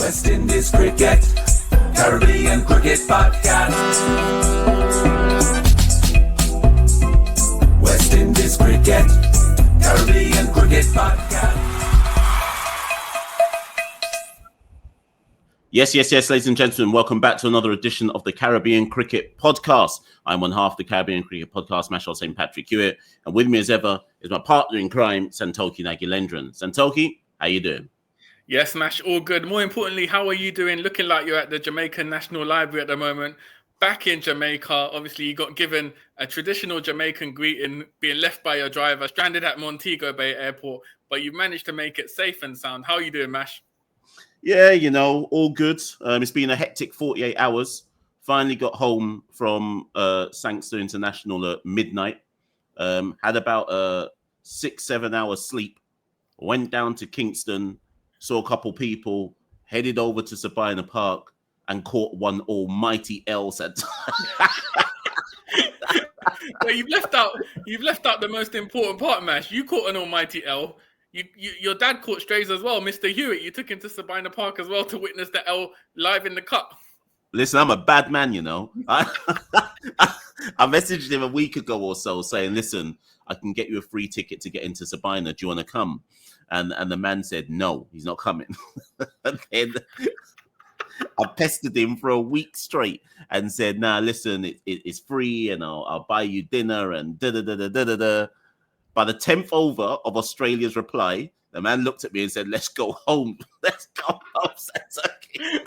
West Indies Cricket, Caribbean Cricket Podcast. West Indies Cricket, Caribbean Cricket Podcast. Yes, ladies and gentlemen, welcome back to another edition of the Caribbean Cricket Podcast. I'm one half of the Caribbean Cricket Podcast, Machel St. Patrick Hewitt, and with me as ever is my partner in crime, Santokie Nagilendran. Santokie, how you doing? Yes, Mash, all good. More importantly, how are you doing? Looking like you're at the Jamaican National Library at the moment. Back in Jamaica, obviously you got given a traditional Jamaican greeting, being left by your driver, stranded at Montego Bay Airport, but you managed to make it safe and sound. How are you doing, Mash? Yeah, you know, all good. It's been a hectic 48 hours. Finally got home from Sangster International at midnight. Had about a 6-7 hour sleep. Went down to Kingston, saw a couple people, headed over to Sabina Park and caught one almighty L. Well, you've left out the most important part, Mash. You caught an almighty L. Your dad caught strays as well, Mr. Hewitt. You took him to Sabina Park as well to witness the L live in the cup. Listen, I'm a bad man, you know. I messaged him a week ago or so saying, listen, I can get you a free ticket to get into Sabina. Do you want to come? And the man said, no, he's not coming. And then I pestered him for a week straight and said, nah, listen, it's free and I'll buy you dinner and da-da-da-da-da-da. By the 10th over of Australia's reply, the man looked at me and said, let's go home. Let's go home, Santokie.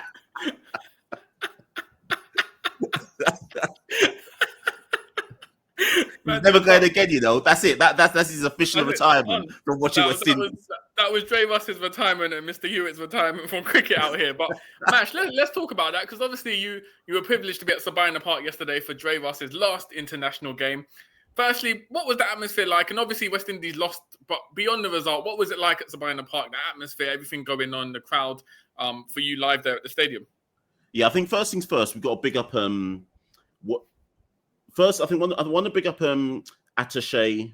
He's never going again, you know. That's it. That's his official retirement from watching West Indies. That was Dre Russ's retirement and Mr. Hewitt's retirement from cricket out here. But Mash, let's talk about that because obviously you were privileged to be at Sabina Park yesterday for Dre Russ's last international game. Firstly, what was the atmosphere like? And obviously West Indies lost, but beyond the result, what was it like at Sabina Park? The atmosphere, everything going on, the crowd, for you live there at the stadium. Yeah, I think first things first, we've got to big up First, I want to big up Attaché,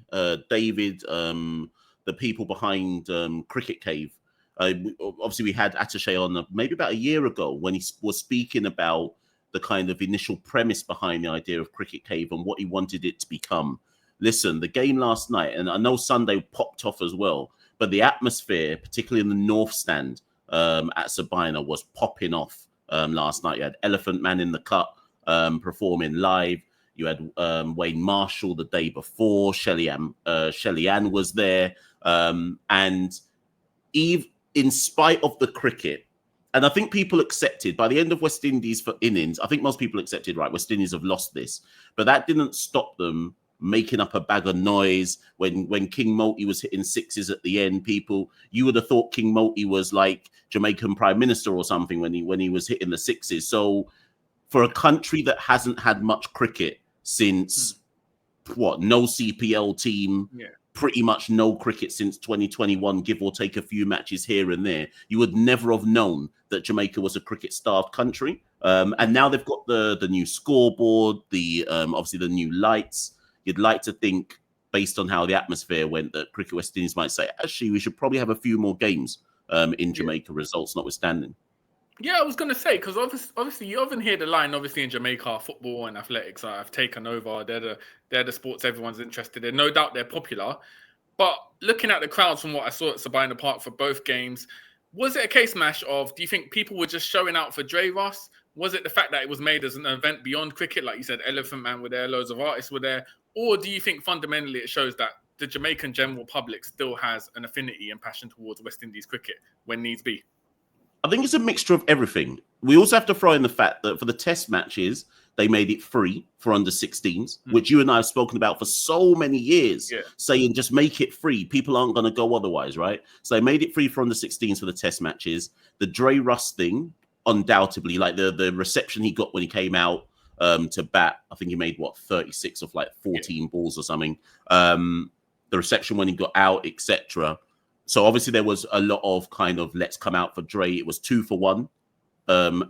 David, the people behind Cricket Cave. Obviously, we had Attaché on maybe about a year ago when he was speaking about the kind of initial premise behind the idea of Cricket Cave and what he wanted it to become. Listen, the game last night, and I know Sunday popped off as well, but the atmosphere, particularly in the North Stand at Sabina, was popping off last night. You had Elephant Man in the Cut performing live. You had Wayne Marshall the day before. Shelly Ann was there. And Eve, in spite of the cricket, and I think people accepted, by the end of West Indies for innings, I think most people accepted, right, West Indies have lost this. But that didn't stop them making up a bag of noise. When King Moti was hitting sixes at the end, you would have thought King Moti was like Jamaican Prime Minister or something when he was hitting the sixes. So for a country that hasn't had much cricket since, no CPL team, pretty much no cricket since 2021, give or take a few matches here and there, you would never have known that Jamaica was a cricket-starved country. And now they've got the new scoreboard, obviously the new lights. You'd like to think, based on how the atmosphere went, that Cricket West Indies might say, actually, we should probably have a few more games in Jamaica, results notwithstanding. Yeah, I was going to say, because obviously you often hear the line, obviously in Jamaica, football and athletics have taken over. They're the sports everyone's interested in. No doubt they're popular. But looking at the crowds from what I saw at Sabina Park for both games, was it a case, Mash, of do you think people were just showing out for Dre Russ? Was it the fact that it was made as an event beyond cricket? Like you said, Elephant Man were there, loads of artists were there. Or do you think fundamentally it shows that the Jamaican general public still has an affinity and passion towards West Indies cricket when needs be? I think it's a mixture of everything. We also have to throw in the fact that for the test matches, they made it free for under 16s, which you and I have spoken about for so many years, saying just make it free. People aren't going to go otherwise, right? So they made it free for under 16s for the test matches. The Dre Russ thing, undoubtedly, like the reception he got when he came out to bat, I think he made, 36 of 14 balls or something. The reception when he got out, etc. So obviously there was a lot of kind of let's come out for Dre. It was 2 for 1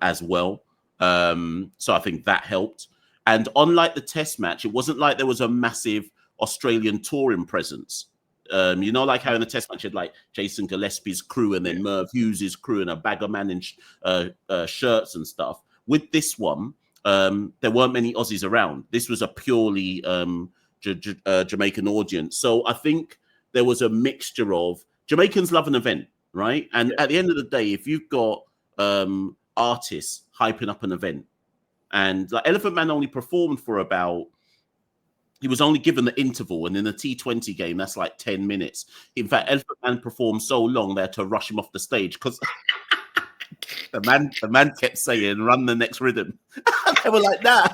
as well. So I think that helped. And unlike the test match, it wasn't like there was a massive Australian touring presence You know, like how in the test match you had like Jason Gillespie's crew and then Merv Hughes's crew and a bag of man in shirts and stuff. With this one, there weren't many Aussies around. This was a purely Jamaican audience. So I think there was a mixture of Jamaicans love an event, right? And at the end of the day, if you've got artists hyping up an event, and like Elephant Man only performed for about, he was only given the interval, and in a T20 game, that's like 10 minutes. In fact, Elephant Man performed so long they had to rush him off the stage because the man kept saying, "Run the next rhythm." They were like, "Nah."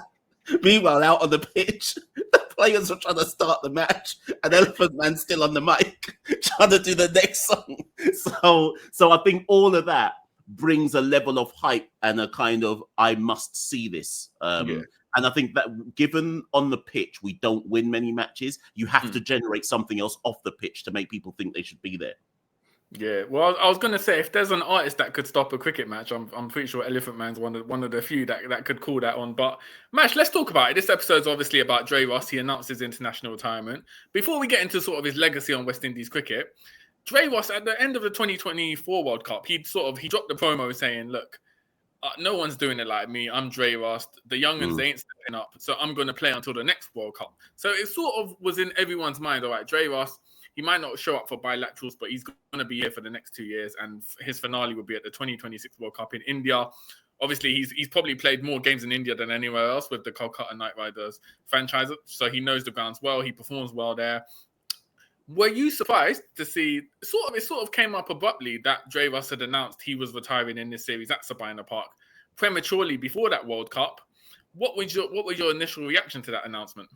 Meanwhile, out on the pitch, the players were trying to start the match, and Elephant Man's still on the mic trying to do the next song. So I think all of that brings a level of hype and a kind of I must see this. And I think that given on the pitch we don't win many matches, you have to generate something else off the pitch to make people think they should be there. Yeah, well, I was going to say, if there's an artist that could stop a cricket match, I'm pretty sure Elephant Man's one of the few that could call that on. But, Mash, let's talk about it. This episode's obviously about Dre Russ. He announced his international retirement. Before we get into sort of his legacy on West Indies cricket, Dre Russ, at the end of the 2024 World Cup, he dropped the promo saying, look, no one's doing it like me. I'm Dre Russ. The young'uns, they ain't stepping up. So I'm going to play until the next World Cup. So it sort of was in everyone's mind, all right, Dre Russ, he might not show up for bilaterals, but he's going to be here for the next 2 years. And his finale will be at the 2026 World Cup in India. Obviously, he's probably played more games in India than anywhere else with the Kolkata Knight Riders franchise. So he knows the grounds well. He performs well there. Were you surprised to see it sort of came up abruptly that Dre Russ had announced he was retiring in this series at Sabina Park prematurely before that World Cup? What was your initial reaction to that announcement?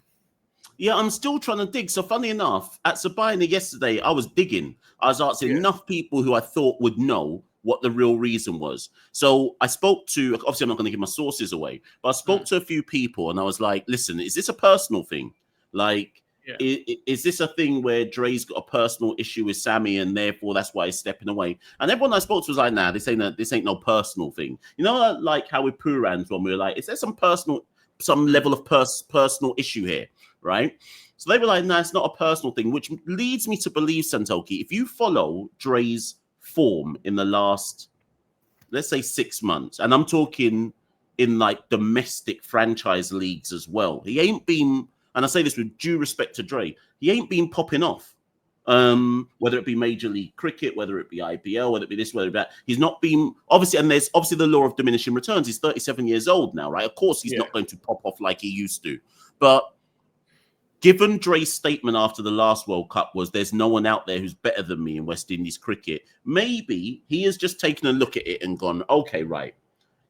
Yeah, I'm still trying to dig. So funny enough, at Sabina yesterday, I was digging. I was asking enough people who I thought would know what the real reason was. So I spoke to, obviously I'm not going to give my sources away, but I spoke to a few people and I was like, listen, is this a personal thing? Like, is this a thing where Dre's got a personal issue with Sammy and therefore that's why he's stepping away? And everyone I spoke to was like, nah, this ain't no personal thing. You know, like how with Puran's when we were like, is there some level of personal issue here, right? So they were like, nah, it's not a personal thing, which leads me to believe, Santokie, if you follow Dre's form in the last, let's say 6 months, and I'm talking in like domestic franchise leagues as well, he ain't been, and I say this with due respect to Dre, he ain't been popping off. Whether it be Major League Cricket, whether it be IPL, whether it be this, whether it be that, he's not been, obviously, and there's obviously the law of diminishing returns. He's 37 years old now, right? Of course, he's not going to pop off like he used to. But given Dre's statement after the last World Cup was there's no one out there who's better than me in West Indies cricket, maybe he has just taken a look at it and gone, okay, right.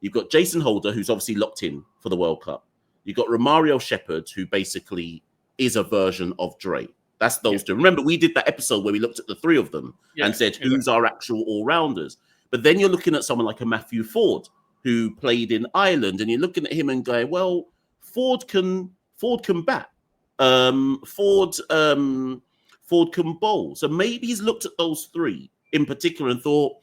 You've got Jason Holder, who's obviously locked in for the World Cup. You've got Romario Shepherd, who basically is a version of Dre. That's those two. Remember, we did that episode where we looked at the three of them and said, who's our actual all-rounders? But then you're looking at someone like a Matthew Ford, who played in Ireland, and you're looking at him and going, well, Ford can bat. Ford can bowl. So maybe he's looked at those three in particular and thought,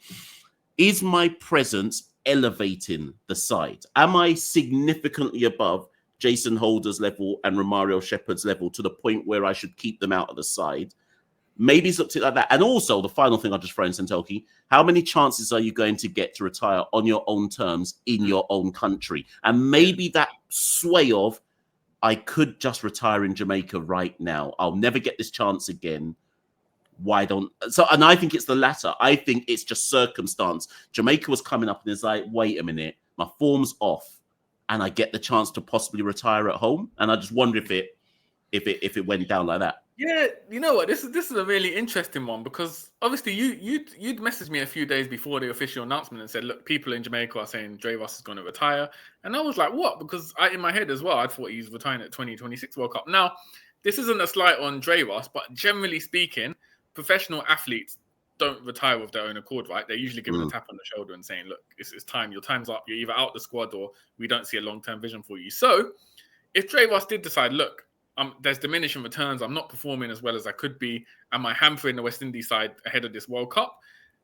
is my presence elevating the side? Am I significantly above Jason Holder's level and Romario Shepherd's level to the point where I should keep them out of the side? Maybe he's looked at it like that. And also, the final thing I'll just throw in, Santokie, how many chances are you going to get to retire on your own terms in your own country? And maybe that sway of, I could just retire in Jamaica right now. I'll never get this chance again. Why don't... So, and I think it's the latter. I think it's just circumstance. Jamaica was coming up and it's like, wait a minute, my form's off. And I get the chance to possibly retire at home, and I just wonder if it went down like that. Yeah, you know what? This is a really interesting one because obviously you'd messaged me a few days before the official announcement and said, look, people in Jamaica are saying Dre Russ is going to retire, and I was like, what? Because in my head as well, I thought he's retiring at 2026 World Cup. Now, this isn't a slight on Dre Russ, but generally speaking, professional athletes don't retire with their own accord, right? They're usually given a tap on the shoulder and saying, look, it's time, your time's up. You're either out the squad or we don't see a long-term vision for you. So if Dre Russ did decide, look, there's diminishing returns, I'm not performing as well as I could be, am I hampering the West Indies side ahead of this World Cup?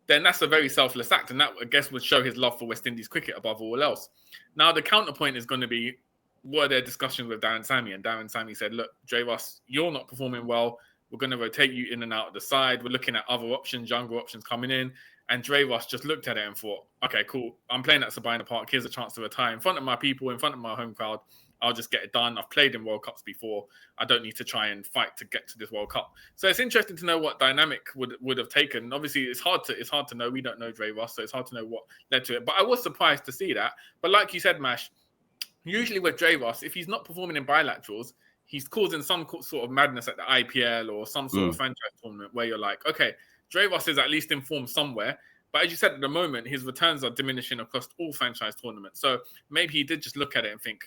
Then that's a very selfless act. And that, I guess, would show his love for West Indies cricket above all else. Now, the counterpoint is going to be, were there discussions with Darren Sammy? And Darren Sammy said, look, Dre Russ, you're not performing well. We're going to rotate you in and out of the side. We're looking at other options, younger options coming in. And Dre Russ just looked at it and thought, okay, cool. I'm playing at Sabina Park. Here's a chance to retire in front of my people, in front of my home crowd. I'll just get it done. I've played in World Cups before. I don't need to try and fight to get to this World Cup. So it's interesting to know what dynamic would have taken. Obviously, it's hard to know. We don't know Dre Russ, so it's hard to know what led to it. But I was surprised to see that. But like you said, Mash, usually with Dre Russ, if he's not performing in bilaterals, he's causing some sort of madness at the IPL or some sort of franchise tournament where you're like, okay, Dre Russ is at least informed somewhere. But as you said, at the moment, his returns are diminishing across all franchise tournaments. So maybe he did just look at it and think,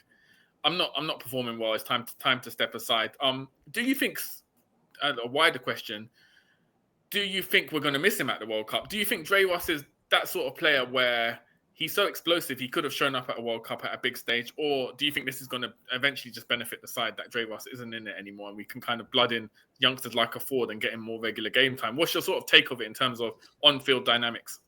I'm not performing well. It's time to step aside. Do you think, a wider question, do you think we're going to miss him at the World Cup? Do you think Dre Russ is that sort of player where he's so explosive he could have shown up at a World Cup at a big stage? Or do you think this is going to eventually just benefit the side that Dre Russ isn't in it anymore and we can kind of blood in youngsters like a Ford and get him more regular game time? What's your sort of take of it in terms of on-field dynamics?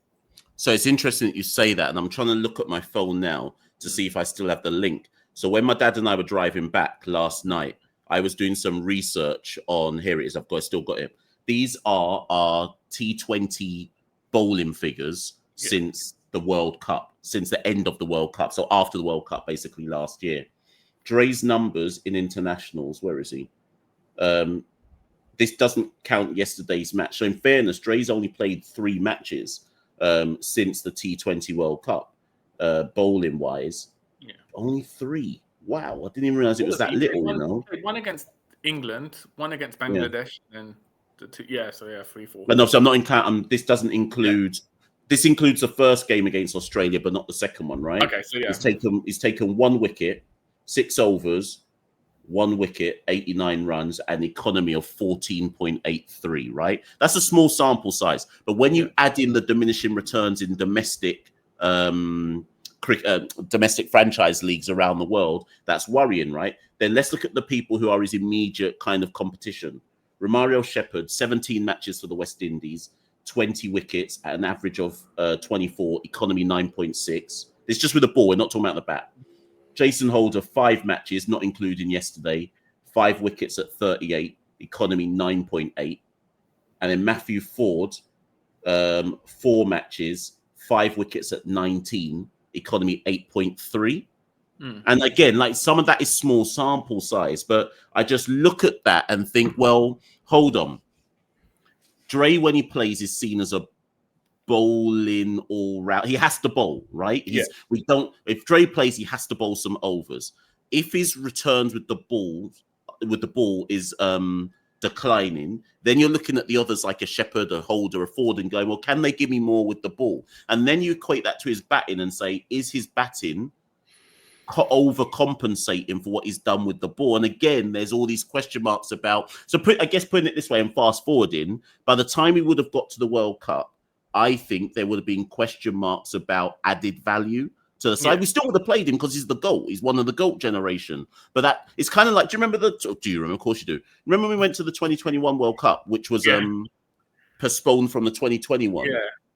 So it's interesting that you say that, and I'm trying to look at my phone now to see if I still have the link. So when my dad and I were driving back last night, I was doing some research on, here it is, still got it. These are our T20 bowling figures since the World Cup, since the end of the World Cup. So after the World Cup, basically last year. Dre's numbers in internationals, where is he? This doesn't count yesterday's match. So in fairness, Dre's only played 3 matches since the T20 World Cup, bowling-wise. Yeah. Only 3. Wow, I didn't even realize it was that little, you know. One against England, one against Bangladesh, and the 2. Yeah, so 3, 4. But no, so I'm not in. This doesn't include. Yeah. This includes the first game against Australia, but not the second one, right? Okay, so he's taken 1 wicket, 6 overs, 1 wicket, 89 runs, an economy of 14.83. Right, that's a small sample size, but when you add in the diminishing returns in domestic franchise leagues around the world, that's worrying, right? Then let's look at the people who are his immediate kind of competition. Romario Shepherd, 17 matches for the West Indies, 20 wickets at an average of 24, economy 9.6. It's just with the ball, we're not talking about the bat. Jason Holder, 5 matches, not including yesterday, 5 wickets at 38, economy 9.8. And then Matthew Ford, 4 matches, 5 wickets at 19, economy 8.3. And again, like, some of that is small sample size, but I just look at that and think, well, hold on. Dre, when he plays, is seen as a bowling all round. He has to bowl, right? If Dre plays, he has to bowl some overs. If his returns with the ball is declining, then you're looking at the others like a Shepherd, a Holder, a Ford, and going, well, can they give me more with the ball? And then you equate that to his batting and say, is his batting overcompensating for what he's done with the ball? And again, there's all these question marks about. So I guess putting it this way and fast forwarding, by the time he would have got to the World Cup, I think there would have been question marks about added value to the side. We still would have played him because he's the GOAT. He's one of the GOAT generation. But that it's kind of like, do you remember of course you do. Remember when we went to the 2021 World Cup, which was postponed from the 2021,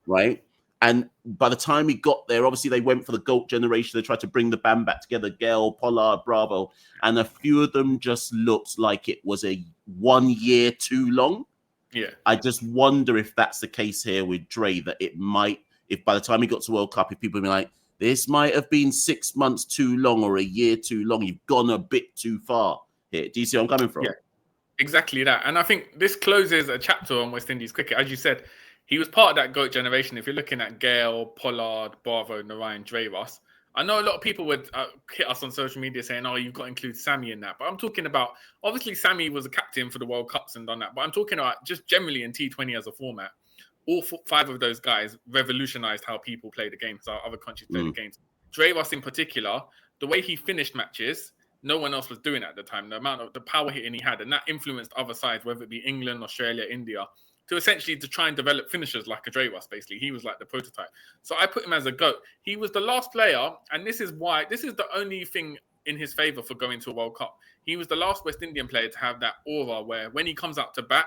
right? And by the time he got there, obviously they went for the GOAT generation. They tried to bring the band back together, Gale, Pollard, Bravo. And a few of them just looked like it was a 1 year too long. Yeah. I just wonder if that's the case here with Dre, that it might, if by the time he got to World Cup, if people be like, this might have been 6 months too long or a year too long. You've gone a bit too far here. Do you see where I'm coming from? Yeah, exactly that. And I think this closes a chapter on West Indies cricket. As you said, he was part of that GOAT generation. If you're looking at Gale, Pollard, Bravo, Narayan, Dre Russ, I know a lot of people would hit us on social media saying, oh, you've got to include Sammy in that. But I'm talking about, obviously, Sammy was a captain for the World Cups and done that. But I'm talking about just generally in T20 as a format. All 5 of those guys revolutionized how people play the game, so other countries play the games. Dre Russ in particular, the way he finished matches, no one else was doing it at the time. The amount of the power hitting he had, and that influenced other sides, whether it be England, Australia, India, to try and develop finishers like a Dre Russ, basically. He was like the prototype. So I put him as a GOAT. He was the last player, and this is the only thing in his favor for going to a World Cup. He was the last West Indian player to have that aura where when he comes out to bat,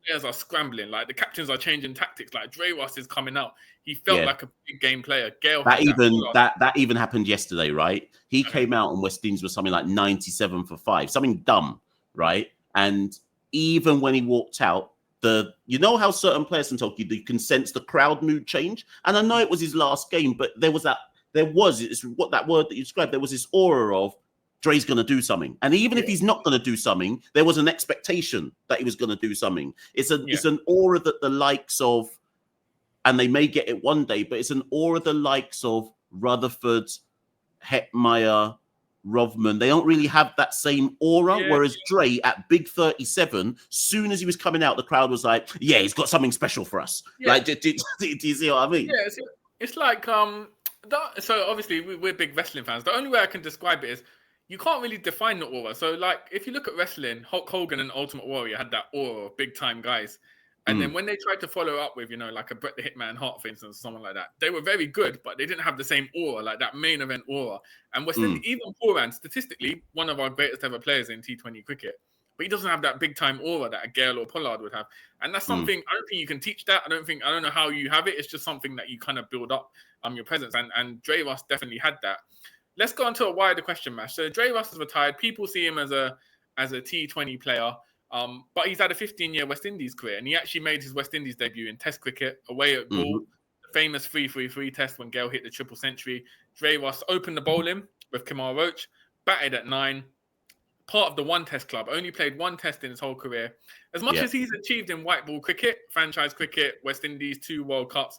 players are scrambling. Like the captains are changing tactics. Like Dre Russ is coming out. He felt like a big game player. Gale that even happened yesterday, right? He came out and West Indies was something like 97 for 5, something dumb, right? And even when he walked out, you know how certain players in Tokyo, you can sense the crowd mood change. And I know it was his last game, but it's what that word that you described, there was this aura of Dre's going to do something. And even if he's not going to do something, there was an expectation that he was going to do something. It's an aura that the likes of, and they may get it one day, but it's an aura the likes of Rutherford, Hetmeyer, Rovman, they don't really have that same aura. Whereas Dre at Big 37, soon as he was coming out, the crowd was like, yeah, he's got something special for us. Like, do you see what I mean? Yeah, it's like, so obviously we're big wrestling fans. The only way I can describe it is you can't really define the aura. So like, if you look at wrestling, Hulk Hogan and Ultimate Warrior had that aura of big time guys. And then when they tried to follow up with, like a Bret the Hitman Hart, for instance, or someone like that, they were very good, but they didn't have the same aura, like that main event aura. And West Indies, even Poran, statistically, one of our greatest ever players in T20 cricket, but he doesn't have that big time aura that a Gale or Pollard would have. And that's something, I don't think you can teach that. I don't know how you have it. It's just something that you kind of build up your presence. And Dre Russ definitely had that. Let's go on to a wider question, Mash. So Dre Russ is retired. People see him as a T20 player. But he's had a 15-year West Indies career, and he actually made his West Indies debut in Test cricket away at Gaul, the famous 3-3-3 test when Gale hit the triple century. Dre Russ opened the bowling with Kamal Roach, batted at 9, part of the one Test club, only played one Test in his whole career. As much as he's achieved in white ball cricket, franchise cricket, West Indies, 2 World Cups,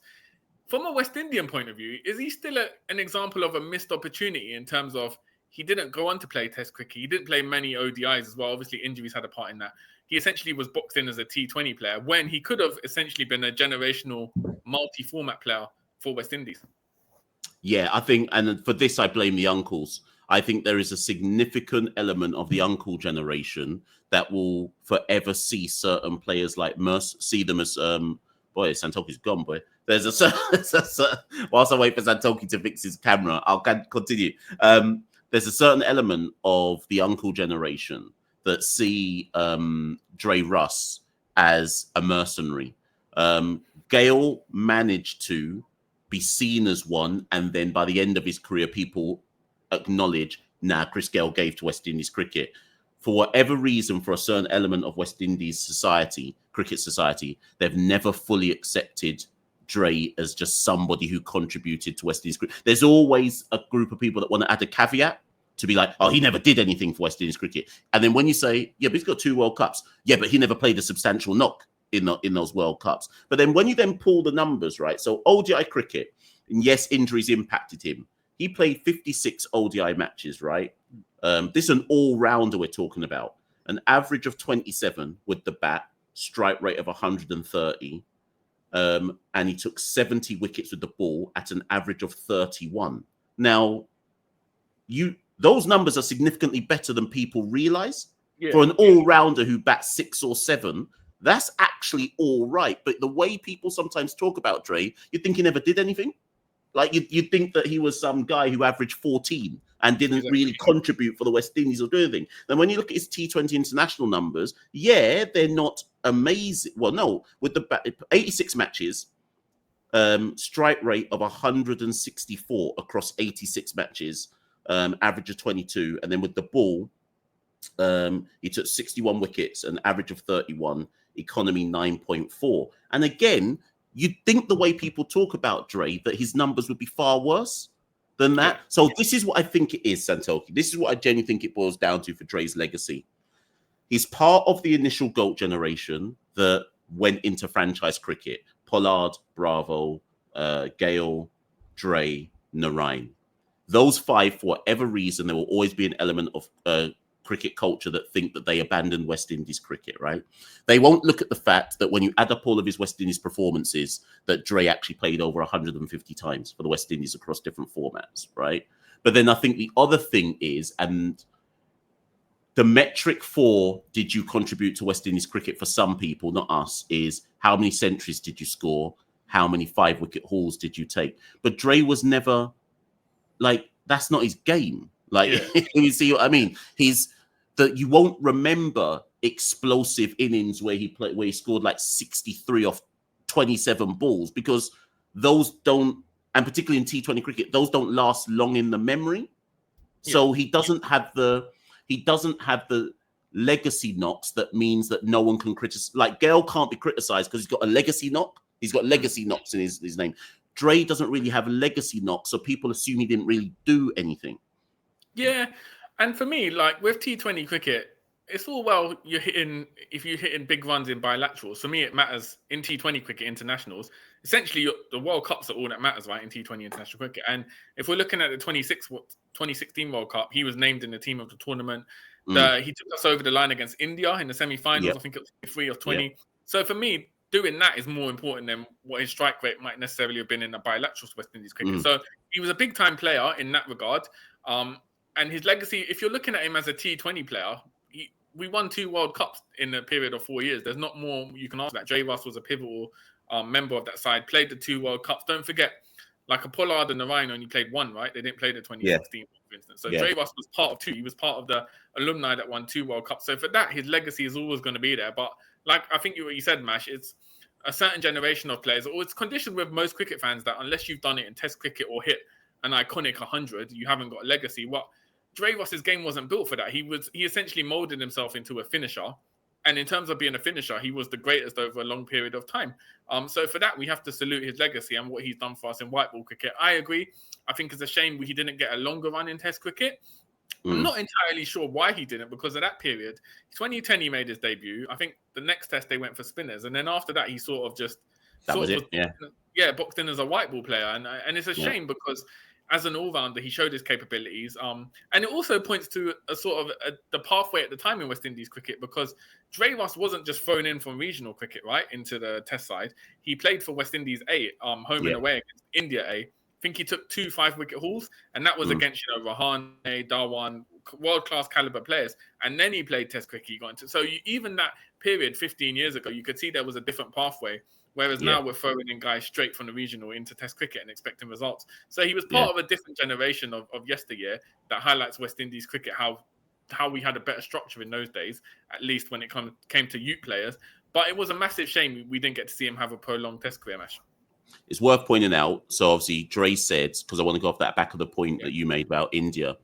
from a West Indian point of view, is he still an example of a missed opportunity in terms of he didn't go on to play Test cricket. He didn't play many ODIs as well. Obviously, injuries had a part in that. He essentially was boxed in as a T20 player when he could have essentially been a generational multi-format player for West Indies. Yeah, I think, and for this, I blame the uncles. I think there is a significant element of the uncle generation that will forever see certain players like Merce, see them as, boy, Santokie's gone, boy. There's whilst I wait for Santokie to fix his camera, I'll continue. There's a certain element of the uncle generation that see Dre Russ as a mercenary. Gale managed to be seen as one, and then by the end of his career, people acknowledge, Chris Gale gave to West Indies cricket. For whatever reason, for a certain element of West Indies society, cricket society, they've never fully accepted Dre as just somebody who contributed to West Indies cricket. There's always a group of people that want to add a caveat to be like, oh, he never did anything for West Indies cricket. And then when you say, yeah, but he's got 2 World Cups. Yeah, but he never played a substantial knock in those World Cups. But then when you then pull the numbers, right? So ODI cricket, and yes, injuries impacted him. He played 56 ODI matches, right? This is an all-rounder we're talking about. An average of 27 with the bat, strike rate of 130. And he took 70 wickets with the ball at an average of 31. Now, those numbers are significantly better than people realize. For an all-rounder who bats 6 or 7, that's actually all right. But the way people sometimes talk about Dre, you'd think he never did anything. Like you'd think that he was some guy who averaged 14 and didn't really contribute for the West Indies or do anything. Then when you look at his T20 international numbers, they're not amazing. Well, no, with the 86 matches, strike rate of 164 across 86 matches, average of 22. And then with the ball, he took 61 wickets, an average of 31, economy 9.4. And again, you'd think the way people talk about Dre that his numbers would be far worse than that. So this is what I think it is, Santokie. This is what I genuinely think it boils down to for Dre's legacy. He's part of the initial GOAT generation that went into franchise cricket. Pollard, Bravo, Gale, Dre, Narain. Those 5, for whatever reason, there will always be an element of cricket culture that think that they abandoned West Indies cricket, right? They won't look at the fact that when you add up all of his West Indies performances, that Dre actually played over 150 times for the West Indies across different formats, right? But then I think the other thing is, and the metric for did you contribute to West Indies cricket for some people, not us, is how many centuries did you score? How many 5-wicket hauls did you take? But Dre was never, like, that's not his game. Like, you see what I mean? You won't remember explosive innings where he scored like 63 off 27 balls, because those don't, and particularly in T20 cricket, those don't last long in the memory. So he doesn't have the legacy knocks that means that no one can criticize. Like Gale can't be criticized because he's got a legacy knock. He's got legacy knocks in his name. Dre doesn't really have a legacy knock, so people assume he didn't really do anything. Yeah, and for me, like with T20 cricket, it's all well if you're hitting big runs in bilaterals. For me, it matters in T20 cricket internationals. Essentially, the World Cups are all that matters, right? In T20 international cricket, and if we're looking at the 2016 World Cup, he was named in the team of the tournament. He took us over the line against India in the semi-finals. Yep. I think it was 3 of 20. Yep. So for me, doing that is more important than what his strike rate might necessarily have been in the bilaterals West Indies cricket. So he was a big-time player in that regard. And his legacy, if you're looking at him as a T20 player, we won 2 World Cups in a period of 4 years. There's not more you can ask that. Dre Russ was a pivotal member of that side, played the 2 World Cups. Don't forget, like a Pollard and Narayan only played 1, right? They didn't play the 2016, for instance. So Dre Russ was part of 2. He was part of the alumni that won 2 World Cups. So for that, his legacy is always going to be there. But like I think what you said, Mash, it's a certain generation of players, or it's conditioned with most cricket fans that unless you've done it in Test cricket or hit an iconic 100, you haven't got a legacy. What Dre Russ's game wasn't built for that. He essentially molded himself into a finisher. And in terms of being a finisher, he was the greatest over a long period of time. So for that, we have to salute his legacy and what he's done for us in white ball cricket. I agree. I think it's a shame he didn't get a longer run in Test cricket. I'm not entirely sure why he didn't, because of that period. 2010, he made his debut. I think the next test they went for spinners. And then after that, he sort of just... boxed in as a white ball player. And it's a shame because... as an all-rounder, he showed his capabilities. And it also points to a sort of the pathway at the time in West Indies cricket, because Dre Russ wasn't just thrown in from regional cricket, right, into the test side. He played for West Indies A, home and away against India A. I think he took 2 5-wicket hauls, and that was against, Rahane, Dhawan, world-class caliber players. And then he played test cricket. He got into even that period 15 years ago, you could see there was a different pathway. Whereas now we're throwing in guys straight from the regional into Test cricket and expecting results. So he was part of a different generation of yesteryear that highlights West Indies cricket, how we had a better structure in those days, at least when it came to youth players. But it was a massive shame we didn't get to see him have a prolonged Test career, Mash. It's worth pointing out. So obviously Dre said, because I want to go off that back of the point that you made about India,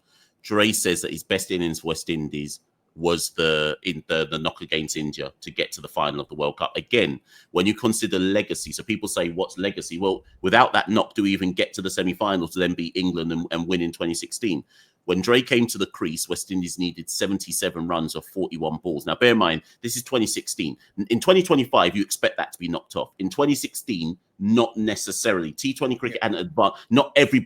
Dre says that his best innings for West Indies was the knock against India to get to the final of the World Cup. Again, when you consider legacy, so people say, what's legacy? Well, without that knock, do we even get to the semi-finals to then beat England and win in 2016? When Dre came to the crease, West Indies needed 77 runs of 41 balls. Now, bear in mind, this is 2016. In 2025, you expect that to be knocked off. In 2016, not necessarily. T20 cricket and advanced. Not every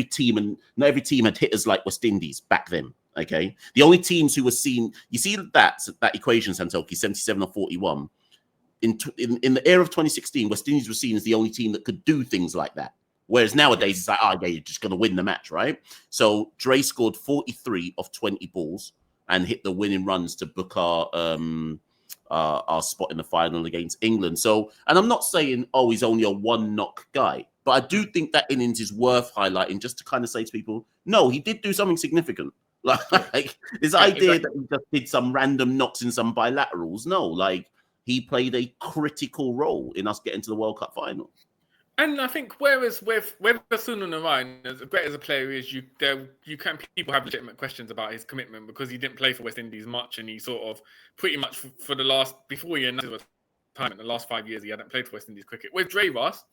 team had hitters like West Indies back then. Okay, the only teams who were seen, you see that equation, Santokie, 77 or 41. In the era of 2016, West Indies were seen as the only team that could do things like that. Whereas nowadays, it's like, you're just going to win the match, right? So Dre scored 43 of 20 balls and hit the winning runs to book our spot in the final against England. So, and I'm not saying, he's only a one-knock guy, but I do think that innings is worth highlighting just to kind of say to people, no, he did do something significant. Like this idea that he just did some random knocks in some bilaterals. No, like he played a critical role in us getting to the World Cup final. And I think whereas with Sunil Narayan, as great as a player is, people have legitimate questions about his commitment because he didn't play for West Indies much, and he sort of pretty much before he announced his retirement, the last 5 years he hadn't played for West Indies cricket. With Dre Russ,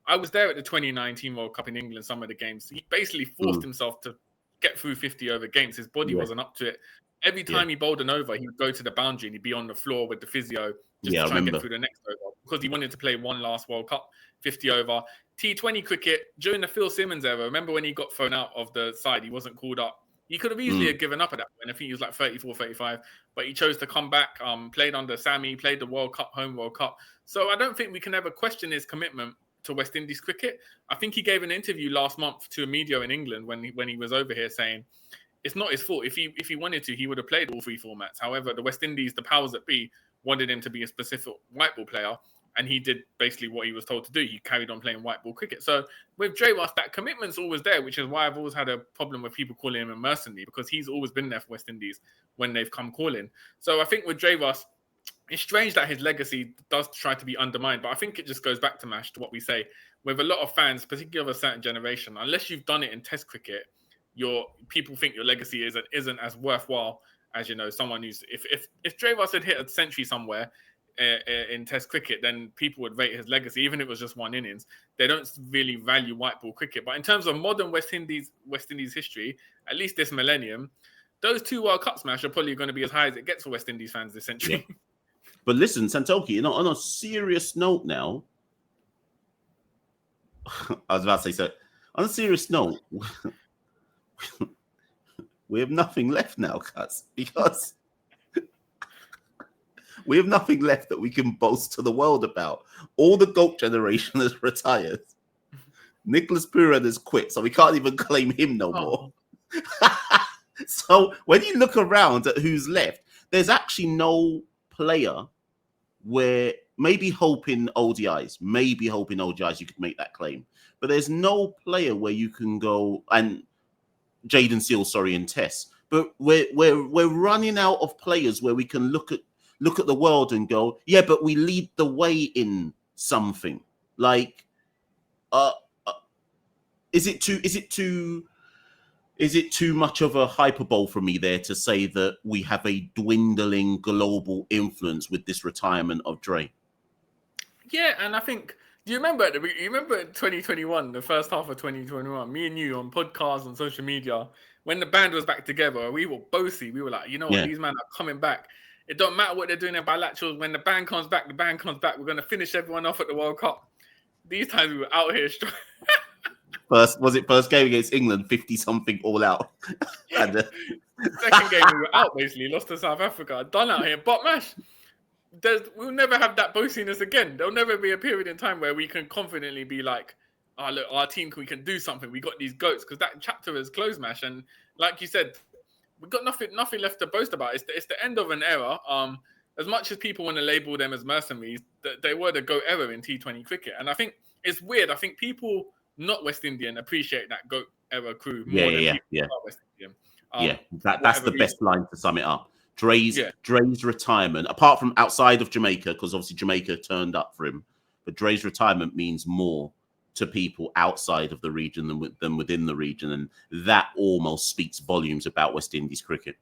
I was there at the 2019 World Cup in England. Some of the games he basically forced himself to get through 50 over games. His body wasn't up to it. Every time he bowled an over, he would go to the boundary and he'd be on the floor with the physio just to try and get through the next over because he wanted to play one last World Cup 50 over. T20 cricket, during the Phil Simmons era, remember when he got thrown out of the side, he wasn't called up. He could have easily have given up at that point. I think he was like 34, 35, but he chose to come back, played under Sammy, played the World Cup, home World Cup. So I don't think we can ever question his commitment to West Indies cricket. I think he gave an interview last month to a media in England when he was over here saying it's not his fault. If he wanted to, he would have played all 3 formats. However, the West Indies, the powers that be, wanted him to be a specific white ball player, and he did basically what he was told to do. He carried on playing white ball cricket. So with Dre Russ, that commitment's always there, which is why I've always had a problem with people calling him a mercenary, because he's always been there for West Indies when they've come calling. So I think with Dre Russ, it's strange that his legacy does try to be undermined, but I think it just goes back to Mash, to what we say. With a lot of fans, particularly of a certain generation, unless you've done it in Test cricket, people think your legacy isn't as worthwhile as you know, someone who's if Dre Russ had hit a century somewhere in Test cricket, then people would rate his legacy, even if it was just one innings. They don't really value white ball cricket. But in terms of modern West Indies history, at least this millennium, those 2 World Cup smash are probably going to be as high as it gets for West Indies fans this century. Yeah. But listen, Santokie, on a serious note now, I was about to say, so on a serious note, we have nothing left now, cuz, because we have nothing left that we can boast to the world about. All the GOAT generation has retired. Nicholas Puran has quit, so we can't even claim him no more. So when you look around at who's left, there's actually no player where maybe hoping ODIs you could make that claim. But there's no player where you can go, and Jaden Seal, in Test. But we're running out of players where we can look at the world and go, yeah, but we lead the way in something. Like, is it too much of a hyperbole for me there to say that we have a dwindling global influence with this retirement of Dre? Yeah, and I think, do you remember 2021, the first half of 2021, me and you on podcasts, on social media, when the band was back together, we were bossy. We were like, you know what, these men are coming back. It don't matter what they're doing in bilaterals. When the band comes back, the band comes back. We're going to finish everyone off at the World Cup. These times we were out here. First game against England, 50-something all out. And, second game we were out, basically. Lost to South Africa. Done out here. But, Mash, we'll never have that boastiness again. There'll never be a period in time where we can confidently be like, oh, look, our team, we can do something. We got these GOATs, because that chapter is closed, Mash. And like you said, we've got nothing left to boast about. It's the end of an era. As much as people want to label them as mercenaries, they were the GOAT era in T20 cricket. And I think it's weird. I think people not West Indian appreciate that GOAT era crew more than people who are West Indian. That's the best line to sum it up. Dre's retirement, apart from outside of Jamaica, because obviously Jamaica turned up for him, but Dre's retirement means more to people outside of the region than within the region, and that almost speaks volumes about West Indies cricket.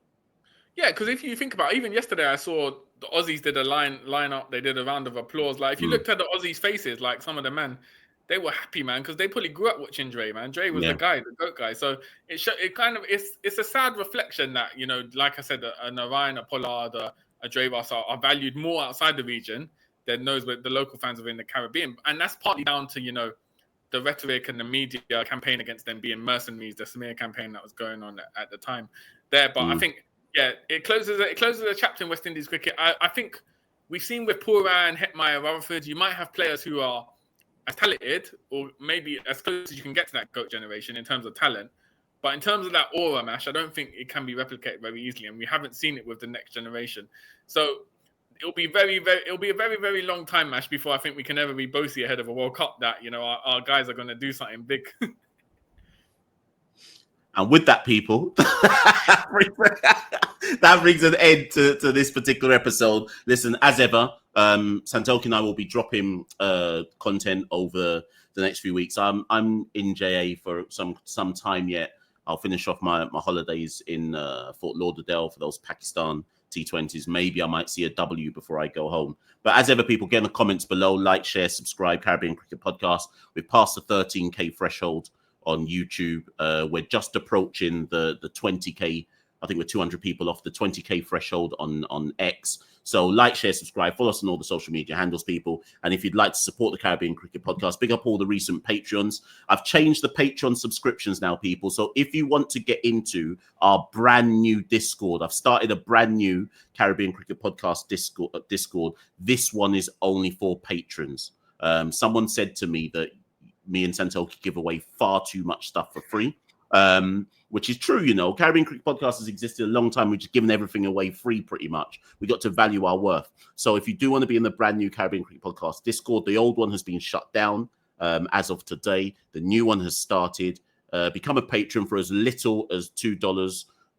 Yeah, because if you think about it, even yesterday, I saw the Aussies did a line up. They did a round of applause. Like, if you looked at the Aussies' faces, like some of the men, they were happy, man, because they probably grew up watching Dre, man. Dre was the GOAT guy. So it's a sad reflection that, you know, like I said, a Narayan, a Pollard, a Dre Russ are valued more outside the region than those with the local fans within the Caribbean. And that's partly down to, you know, the rhetoric and the media campaign against them being mercenaries, the smear campaign that was going on at the time there. But I think, it closes a chapter in West Indies cricket. I think we've seen with Pura and Hetmeyer, Rutherford, you might have players who are as talented, or maybe as close as you can get to that GOAT generation in terms of talent. But in terms of that aura, Mash, I don't think it can be replicated very easily, and we haven't seen it with the next generation. So it'll be a very, very long time, Mash, before I think we can ever be boasty ahead of a World Cup that, you know, our guys are going to do something big. And with that, people, that brings an end to this particular episode. Listen, as ever, Santokie and I will be dropping content over the next few weeks. I'm in JA for some time yet. I'll finish off my holidays in Fort Lauderdale for those Pakistan T20s. Maybe I might see a W before I go home. But as ever, people, get in the comments below, like, share, subscribe, Caribbean Cricket Podcast. We've passed the 13K threshold on YouTube. We're just approaching the 20K. I think we're 200 people off the 20K threshold on X. So like, share, subscribe, follow us on all the social media handles, people. And if you'd like to support the Caribbean Cricket Podcast, big up all the recent Patreons. I've changed the Patreon subscriptions now, people. So if you want to get into our brand new Discord, I've started a brand new Caribbean Cricket Podcast Discord. This one is only for patrons. Someone said to me that me and Santokie give away far too much stuff for free. Which is true, you know. Caribbean Cricket Podcast has existed a long time. We've just given everything away free, pretty much. We got to value our worth. So if you do want to be in the brand new Caribbean Cricket Podcast Discord, the old one has been shut down as of today. The new one has started. Become a patron for as little as $2,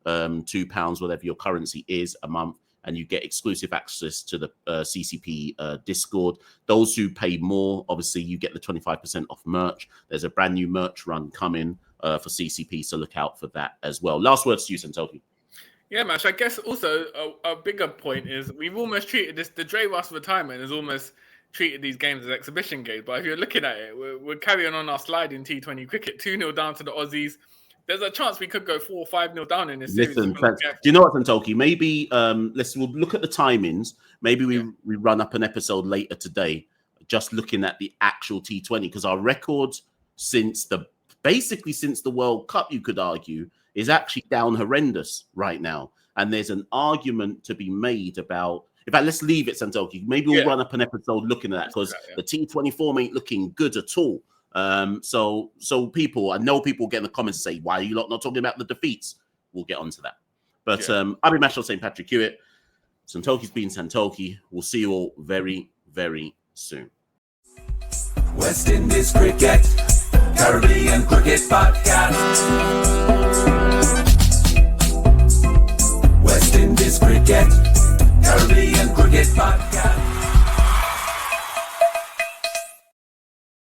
£2, whatever your currency is, a month, and you get exclusive access to the CCP Discord. Those who pay more, obviously, you get the 25% off merch. There's a brand new merch run coming for CCP, so look out for that as well. Last words to you, Santokie. Yeah, Mash. I guess also a bigger point is we've almost treated the Dre Russ retirement has almost treated these games as exhibition games. But if you're looking at it, we're carrying on our slide in T20 cricket, 2-0 down to the Aussies. There's a chance we could go 4 or 5-0 down in this series. Listen, do you know what, Santokie? Maybe we'll look at the timings. Maybe we run up an episode later today, just looking at the actual T20, because our record since the World Cup, you could argue, is actually down horrendous right now. And there's an argument to be made about. In fact, let's leave it, Santokie. Maybe we'll run up an episode looking at that, because the T20 form ain't looking good at all. So people, I know people get in the comments and say, why are you not talking about the defeats? We'll get onto that. But I've been Machel St. Patrick Hewitt. Santokie's been Santokie. We'll see you all very, very soon. West Indies Cricket, Caribbean Cricket Podcast. West Indies Cricket, Caribbean Cricket Podcast.